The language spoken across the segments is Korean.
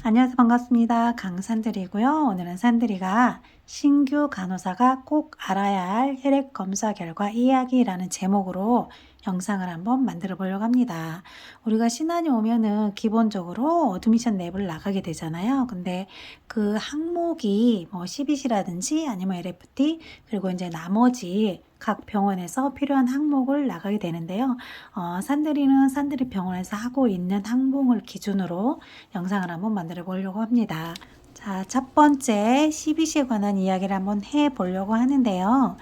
안녕하세요. 반갑습니다. 강산들이고요. 오늘은 산들이가 신규 간호사가 꼭 알아야 할 혈액 검사 결과 이야기라는 제목으로 영상을 한번 만들어 보려고 합니다. 우리가 신안이 오면은 기본적으로 어드미션 랩을 나가게 되잖아요. 근데 그 항목이 뭐 CBC라든지 아니면 LFT 그리고 이제 나머지 각 병원에서 필요한 항목을 나가게 되는데요. 산들이는 산들이 병원에서 하고 있는 항목을 기준으로 영상을 한번 만들어 보려고 합니다. 자, 첫 번째 CBC에 관한 이야기를 한번 해 보려고 하는데요.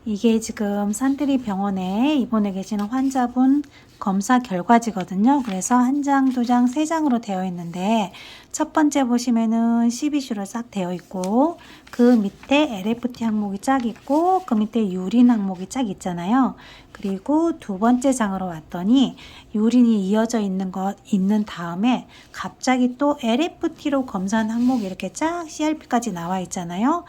이게 지금 산들이 병원에 입원해 계시는 환자분 검사 결과지거든요. 그래서 한 장, 두 장, 세 장으로 되어 있는데 첫 번째 보시면은 CBC로 싹 되어 있고 그 밑에 LFT 항목이 쫙 있고 그 밑에 유린 항목이 쫙 있잖아요. 그리고 두 번째 장으로 왔더니 유린이 이어져 있는 다음에 갑자기 또 LFT로 검사한 항목이 이렇게 쫙 CRP까지 나와 있잖아요.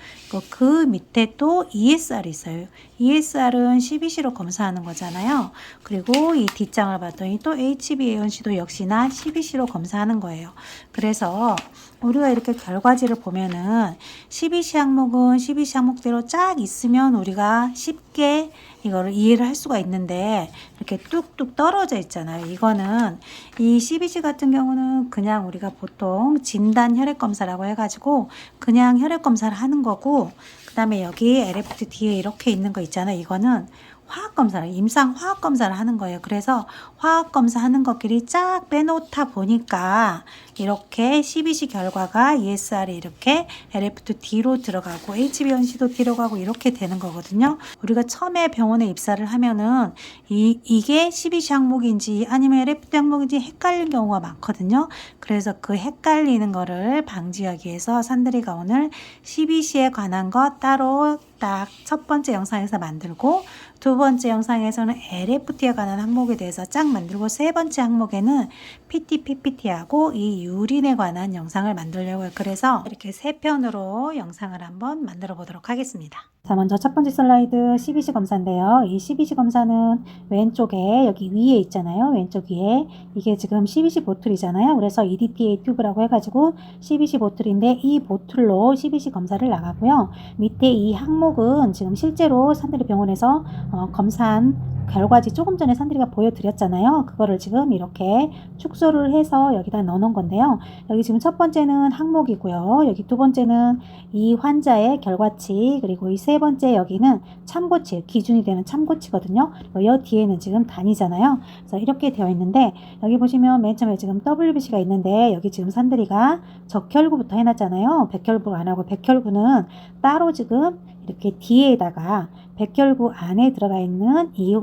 그 밑에 또 ESR이 있어요. ESR은 CBC로 검사하는 거잖아요. 그리고 이 뒷장을 봤더니 또 HbA1c도 역시나 CBC로 검사하는 거예요. 그래서 우리가 이렇게 결과지를 보면은 CBC 항목은 CBC 항목대로 쫙 있으면 우리가 쉽게 이거를 이해를 할 수가 있는데 이렇게 뚝뚝 떨어져 있잖아요. 이거는 이 CBC 같은 경우는 그냥 우리가 보통 진단 혈액 검사라고 해가지고 그냥 혈액 검사를 하는 거고 그 다음에 여기 LFT 뒤에 이렇게 있는 거 있잖아요. 이거는 화학검사를, 임상 화학검사를 하는 거예요. 그래서 화학검사 하는 것끼리 쫙 빼놓다 보니까 이렇게 CBC 결과가 ESR이 이렇게 LFTD로 들어가고 HbA1c도 뒤로 가고 이렇게 되는 거거든요. 우리가 처음에 병원에 입사를 하면은 이게 CBC 항목인지 아니면 LFT 항목인지 헷갈리는 경우가 많거든요. 그래서 그 헷갈리는 거를 방지하기 위해서 산들이가 오늘 CBC에 관한 거 따로 딱 첫 번째 영상에서 만들고 두 번째 영상에서는 LFT에 관한 항목에 대해서 쫙 만들고 세 번째 항목에는 PT, PPT하고 이 유린에 관한 영상을 만들려고요. 그래서 이렇게 세 편으로 영상을 한번 만들어 보도록 하겠습니다. 자, 먼저 첫 번째 슬라이드 CBC 검사인데요. 이 CBC 검사는 왼쪽에 여기 위에 있잖아요. 왼쪽 위에 이게 지금 CBC 보틀이잖아요. 그래서 EDTA 튜브라고 해가지고 CBC 보틀인데 이 보틀로 CBC 검사를 나가고요. 밑에 이 항목은 지금 실제로 산들이 병원에서 검사한 결과지 조금 전에 산들이가 보여드렸잖아요. 그거를 지금 이렇게 축소를 해서 여기다 넣어놓은 건데요. 여기 지금 첫 번째는 항목이고요. 여기 두 번째는 이 환자의 결과치, 그리고 이 세 번째 여기는 참고치, 기준이 되는 참고치거든요. 이 뒤에는 지금 단위잖아요. 그래서 이렇게 되어 있는데 여기 보시면 맨 처음에 지금 WBC가 있는데 여기 지금 산들이가 적혈구부터 해놨잖아요. 백혈구 안 하고 백혈구는 따로 지금 이렇게 뒤에다가 백혈구 안에 들어가 있는 이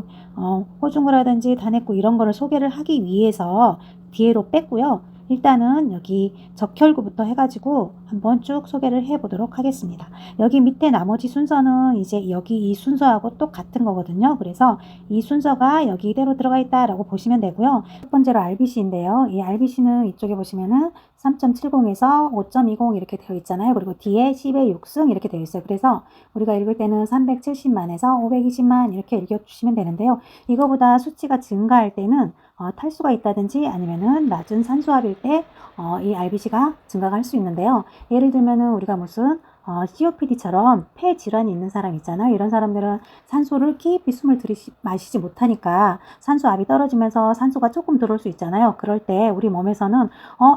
호중구라든지 단핵구 이런 거를 소개를 하기 위해서 뒤로 뺐고요. 일단은 여기 적혈구부터 해가지고 한번 쭉 소개를 해보도록 하겠습니다. 여기 밑에 나머지 순서는 이제 여기 이 순서하고 똑같은 거거든요. 그래서 이 순서가 여기 이대로 들어가 있다라고 보시면 되고요. 첫 번째로 RBC인데요. 이 RBC는 이쪽에 보시면은 3.70에서 5.20 이렇게 되어 있잖아요. 그리고 뒤에 10의 6승 이렇게 되어 있어요. 그래서 우리가 읽을 때는 370만에서 520만 이렇게 읽어주시면 되는데요. 이거보다 수치가 증가할 때는 탈수가 있다든지 아니면은 낮은 산소압일 때 이 RBC가 증가가 할 수 있는데요. 예를 들면은 우리가 무슨 COPD처럼 폐 질환이 있는 사람 있잖아요. 이런 사람들은 산소를 깊이 숨을 마시지 못하니까 산소압이 떨어지면서 산소가 조금 들어올 수 있잖아요. 그럴 때 우리 몸에서는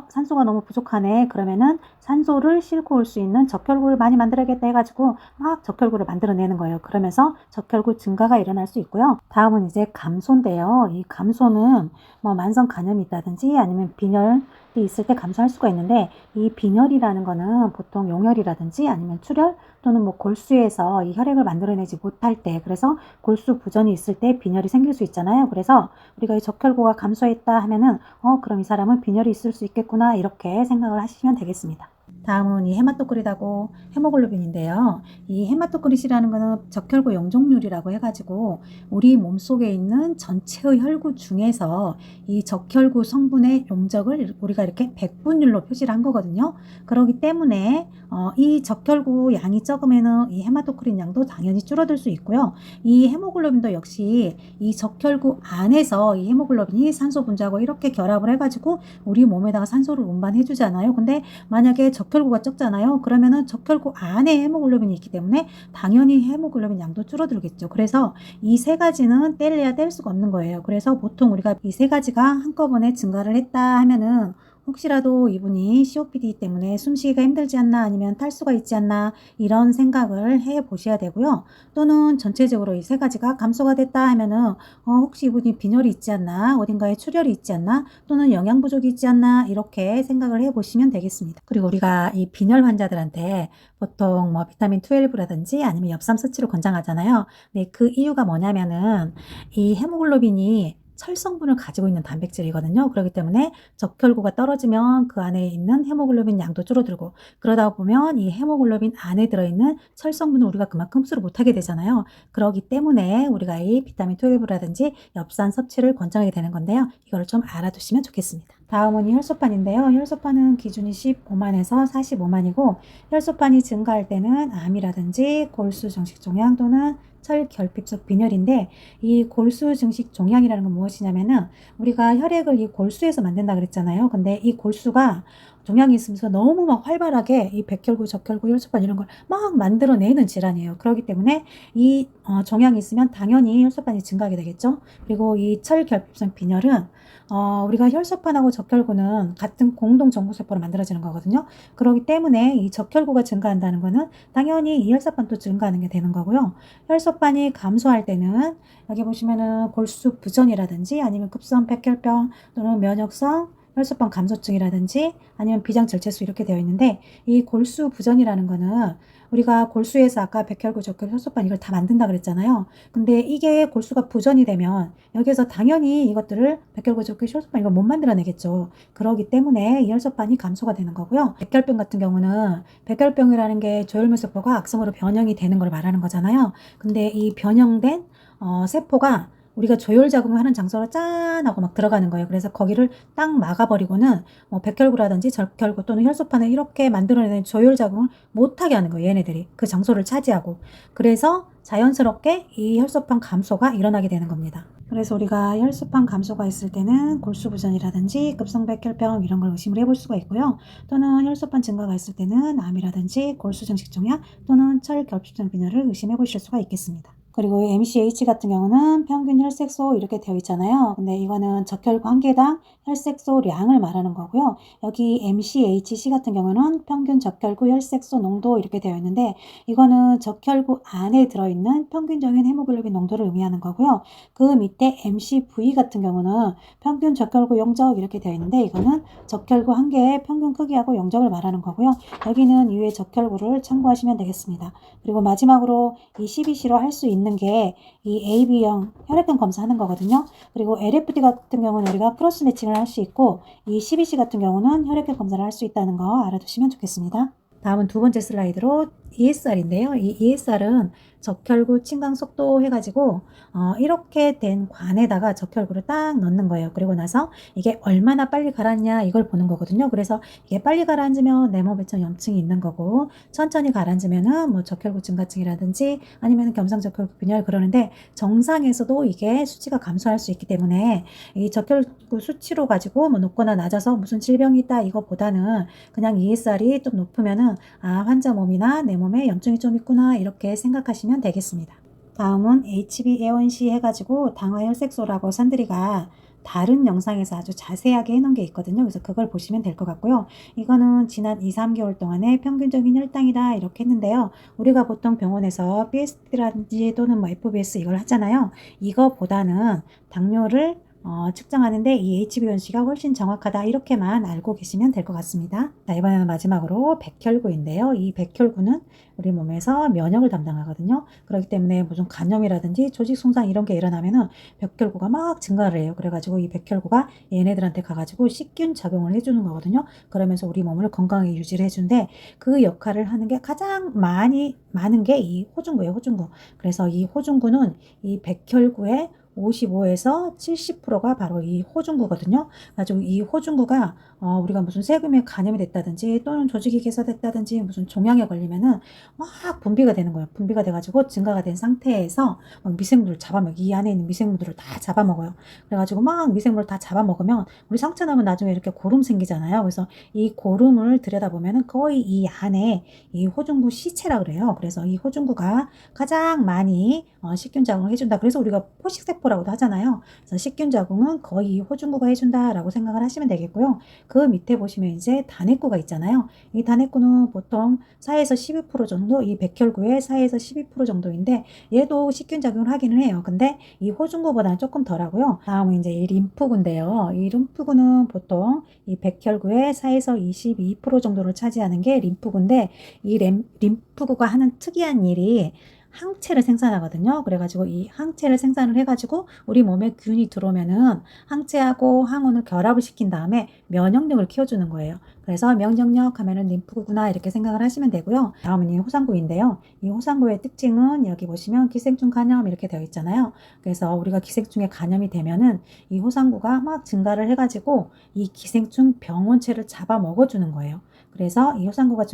산소가 너무 부족하네. 그러면은 산소를 싣고 올 수 있는 적혈구를 많이 만들어야겠다 해가지고 막 적혈구를 만들어내는 거예요. 그러면서 적혈구 증가가 일어날 수 있고요. 다음은 이제 감소인데요. 이 감소는 뭐 만성 간염이 있다든지 아니면 빈혈이 있을 때 감소할 수가 있는데 이 빈혈이라는 거는 보통 용혈이라든지 아니면 출혈 또는 뭐 골수에서 이 혈액을 만들어내지 못할 때 그래서 골수 부전이 있을 때 빈혈이 생길 수 있잖아요. 그래서 우리가 이 적혈구가 감소했다 하면은 그럼 이 사람은 빈혈이 있을 수 있겠구나 이렇게 생각을 하시면 되겠습니다. 다음은 이 헤마토크릿하고 헤모글로빈인데요. 이 헤마토크릿이라는 거는 적혈구 용적률이라고 해가지고 우리 몸속에 있는 전체의 혈구 중에서 이 적혈구 성분의 용적을 우리가 이렇게 백분율로 표시를 한 거거든요. 그렇기 때문에 이 적혈구 양이 적으면은 이 헤마토크릿 양도 당연히 줄어들 수 있고요. 이 헤모글로빈도 역시 이 적혈구 안에서 이 헤모글로빈이 산소 분자하고 이렇게 결합을 해가지고 우리 몸에다가 산소를 운반해 주잖아요. 근데 만약에 적혈구가 적잖아요. 그러면은 적혈구 안에 헤모글로빈이 있기 때문에 당연히 헤모글로빈 양도 줄어들겠죠. 그래서 이 세 가지는 뗄래야 뗄 수가 없는 거예요. 그래서 보통 우리가 이 세 가지가 한꺼번에 증가를 했다 하면은 혹시라도 이분이 COPD 때문에 숨쉬기가 힘들지 않나 아니면 탈수가 있지 않나 이런 생각을 해 보셔야 되고요. 또는 전체적으로 이 세 가지가 감소가 됐다 하면은 혹시 이분이 빈혈이 있지 않나 어딘가에 출혈이 있지 않나 또는 영양 부족이 있지 않나 이렇게 생각을 해 보시면 되겠습니다. 그리고 우리가 이 빈혈 환자들한테 보통 뭐 비타민 12라든지 아니면 엽산 섭취를 권장하잖아요. 근데 그 이유가 뭐냐면은 이 헤모글로빈이 철 성분을 가지고 있는 단백질이거든요. 그렇기 때문에 적혈구가 떨어지면 그 안에 있는 헤모글로빈 양도 줄어들고 그러다 보면 이 헤모글로빈 안에 들어있는 철 성분을 우리가 그만큼 흡수를 못하게 되잖아요. 그렇기 때문에 우리가 이 비타민 12라든지 엽산 섭취를 권장하게 되는 건데요. 이거를 좀 알아두시면 좋겠습니다. 다음은 이 혈소판인데요. 혈소판은 기준이 15만에서 45만이고 혈소판이 증가할 때는 암이라든지 골수 증식 종양 또는 철결핍성 빈혈인데 이 골수 증식 종양이라는 건 무엇이냐면은 우리가 혈액을 이 골수에서 만든다 그랬잖아요. 근데 이 골수가 종양이 있으면서 너무 막 활발하게 이 백혈구, 적혈구, 혈소판 이런 걸 막 만들어내는 질환이에요. 그렇기 때문에 이 종양이 있으면 당연히 혈소판이 증가하게 되겠죠. 그리고 이 철결핍성 빈혈은 우리가 혈소판하고 적혈구는 같은 공동 정보세포로 만들어지는 거거든요. 그렇기 때문에 이 적혈구가 증가한다는 거는 당연히 이 혈소판도 증가하는 게 되는 거고요. 혈소판이 감소할 때는 여기 보시면은 골수 부전이라든지 아니면 급성 백혈병 또는 면역성 혈소판 감소증이라든지 아니면 비장절제수 이렇게 되어 있는데 이 골수 부전이라는 거는 우리가 골수에서 아까 백혈구, 적혈, 혈소판 이걸 다 만든다 그랬잖아요. 근데 이게 골수가 부전이 되면 여기에서 당연히 이것들을 백혈구, 적혈, 혈소판 이걸 못 만들어내겠죠. 그러기 때문에 이 혈소판이 감소가 되는 거고요. 백혈병 같은 경우는 백혈병이라는 게 조혈물세포가 악성으로 변형이 되는 걸 말하는 거잖아요. 근데 이 변형된 세포가 우리가 조혈 자궁을 하는 장소로 짠 하고 막 들어가는 거예요. 그래서 거기를 딱 막아버리고는 뭐 백혈구라든지 적혈구 또는 혈소판을 이렇게 만들어내는 조혈 자궁을 못하게 하는 거예요. 얘네들이 그 장소를 차지하고 그래서 자연스럽게 이 혈소판 감소가 일어나게 되는 겁니다. 그래서 우리가 혈소판 감소가 있을 때는 골수부전이라든지 급성백혈병 이런 걸 의심을 해볼 수가 있고요. 또는 혈소판 증가가 있을 때는 암이라든지 골수증식종양 또는 철결핍성 빈혈을 의심해 보실 수가 있겠습니다. 그리고 MCH 같은 경우는 평균 혈색소 이렇게 되어 있잖아요. 근데 이거는 적혈구 한 개당 혈색소량을 말하는 거고요. 여기 MCHC 같은 경우는 평균 적혈구 혈색소 농도 이렇게 되어 있는데 이거는 적혈구 안에 들어있는 평균적인 헤모글로빈 농도를 의미하는 거고요. 그 밑에 MCV 같은 경우는 평균 적혈구 용적 이렇게 되어 있는데 이거는 적혈구 한 개의 평균 크기하고 용적을 말하는 거고요. 여기는 이외 적혈구를 참고하시면 되겠습니다. 그리고 마지막으로 이 CBC로 할 수 있는 게 이 AB형 혈액형 검사하는 거거든요. 그리고 LFT 같은 경우는 우리가 크로스 매칭을 할 수 있고 이 CBC 같은 경우는 혈액형 검사를 할 수 있다는 거 알아두시면 좋겠습니다. 다음은 두 번째 슬라이드로 ESR인데요. 이 ESR은 적혈구 침강 속도 해가지고 이렇게 된 관에다가 적혈구를 딱 넣는 거예요. 그리고 나서 이게 얼마나 빨리 가라앉냐 이걸 보는 거거든요. 그래서 이게 빨리 가라앉으면 내모배천 염증이 있는 거고 천천히 가라앉으면은 뭐 적혈구 증가증이라든지 아니면 gem상적혈구 빈혈 그러는데 정상에서도 이게 수치가 감소할 수 있기 때문에 이 적혈구 수치로 가지고 뭐 높거나 낮아서 무슨 질병이 있다 이거보다는 그냥 ESR이 좀 높으면은 환자 몸이나 내 몸에 염증이 좀 있구나 이렇게 생각하시면 되겠습니다. 다음은 HbA1c 해가지고 당화혈색소라고 산들이가 다른 영상에서 아주 자세하게 해놓은 게 있거든요. 그래서 그걸 보시면 될 것 같고요. 이거는 지난 2-3개월 동안의 평균적인 혈당이다 이렇게 했는데요. 우리가 보통 병원에서 BSD라든지 또는 뭐 FBS 이걸 하잖아요. 이거보다는 당뇨를 측정하는데 이 HbA1C가 훨씬 정확하다 이렇게만 알고 계시면 될 것 같습니다. 자, 이번에는 마지막으로 백혈구인데요. 이 백혈구는 우리 몸에서 면역을 담당하거든요. 그렇기 때문에 무슨 감염이라든지 조직 손상 이런 게 일어나면은 백혈구가 막 증가를 해요. 그래가지고 이 백혈구가 얘네들한테 가가지고 식균 작용을 해주는 거거든요. 그러면서 우리 몸을 건강하게 유지를 해준데 그 역할을 하는 게 가장 많은 게 이 호중구예요. 호중구. 그래서 이 호중구는 이 백혈구의 55에서 70%가 바로 이 호중구거든요. 가지고 이 호중구가 우리가 무슨 세균에 감염이 됐다든지 또는 조직이 개선됐다든지 무슨 종양에 걸리면은 막 분비가 되는 거예요. 분비가 돼가지고 증가가 된 상태에서 막 미생물을 잡아먹, 이 안에 있는 미생물들을 다 잡아먹어요. 그래가지고 막 미생물을 다 잡아먹으면 우리 상처 나면 나중에 이렇게 고름 생기잖아요. 그래서 이 고름을 들여다보면은 거의 이 안에 이 호중구 시체라 그래요. 그래서 이 호중구가 가장 많이 식균 작용을 해준다. 그래서 우리가 포식세포라고도 하잖아요. 그래서 식균 작용은 거의 호중구가 해준다라고 생각을 하시면 되겠고요. 그 밑에 보시면 이제 단핵구가 있잖아요. 이 단핵구는 보통 4에서 12% 정도, 이 백혈구의 4에서 12% 정도인데 얘도 식균 작용을 하기는 해요. 근데 이 호중구보다는 조금 덜하고요. 다음은 이제 이 림프구인데요. 이 림프구는 보통 이 백혈구의 4에서 22% 정도를 차지하는 게 림프구인데 이 림프구가 하는 특이한 일이 항체를 생산하거든요. 그래가지고 이 항체를 생산을 해가지고 우리 몸에 균이 들어오면은 항체하고 항원을 결합을 시킨 다음에 면역력을 키워주는 거예요. 그래서 면역력 하면은 림프구나 이렇게 생각을 하시면 되고요. 다음은 이 호상구인데요. 이 호상구의 특징은 여기 보시면 기생충 간염 이렇게 되어 있잖아요. 그래서 우리가 기생충에 감염이 되면은 이 호상구가 막 증가를 해가지고 이 기생충 병원체를 잡아 먹어주는 거예요. 그래서 이 호상구가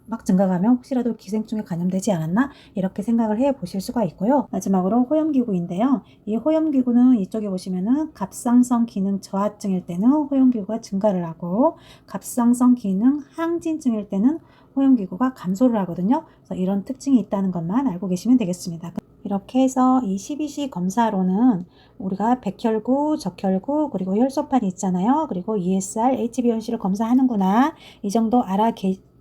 막 증가가면 혹시라도 기생충에 감염되지 않았나 이렇게 생각을 해 보실 수가 있고요. 마지막으로 호염기구인데요. 이 호염기구는 이쪽에 보시면은 갑상선 기능 저하증일 때는 호염기구가 증가를 하고 갑상선 기능 항진증일 때는 호염기구가 감소를 하거든요. 그래서 이런 특징이 있다는 것만 알고 계시면 되겠습니다. 이렇게 해서 이 12시 검사로는 우리가 백혈구, 적혈구, 그리고 혈소판이 있잖아요. 그리고 ESR, HbA1C를 검사하는구나. 이 정도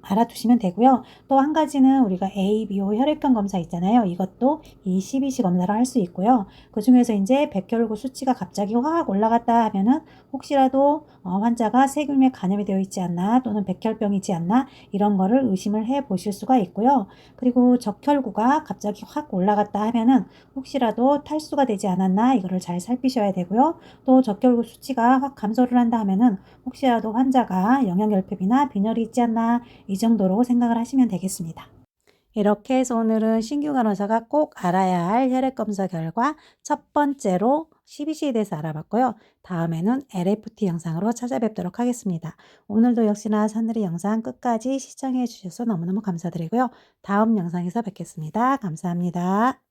알아두시면 되고요. 또 한 가지는 우리가 ABO 혈액형 검사 있잖아요. 이것도 이 12시 검사를 할 수 있고요. 그 중에서 이제 백혈구 수치가 갑자기 확 올라갔다 하면은 혹시라도 환자가 세균에 감염이 되어 있지 않나 또는 백혈병이지 않나 이런 거를 의심을 해 보실 수가 있고요. 그리고 적혈구가 갑자기 확 올라갔다 하면은 혹시라도 탈수가 되지 않았나 이거를 잘 살피셔야 되고요. 또 적혈구 수치가 확 감소를 한다 하면은 혹시라도 환자가 영양결핍이나 빈혈이 있지 않나 이 정도로 생각을 하시면 되겠습니다. 이렇게 해서 오늘은 신규 간호사가 꼭 알아야 할 혈액검사 결과 첫 번째로 CBC에 대해서 알아봤고요. 다음에는 LFT 영상으로 찾아뵙도록 하겠습니다. 오늘도 역시나 산들이 영상 끝까지 시청해 주셔서 너무너무 감사드리고요. 다음 영상에서 뵙겠습니다. 감사합니다.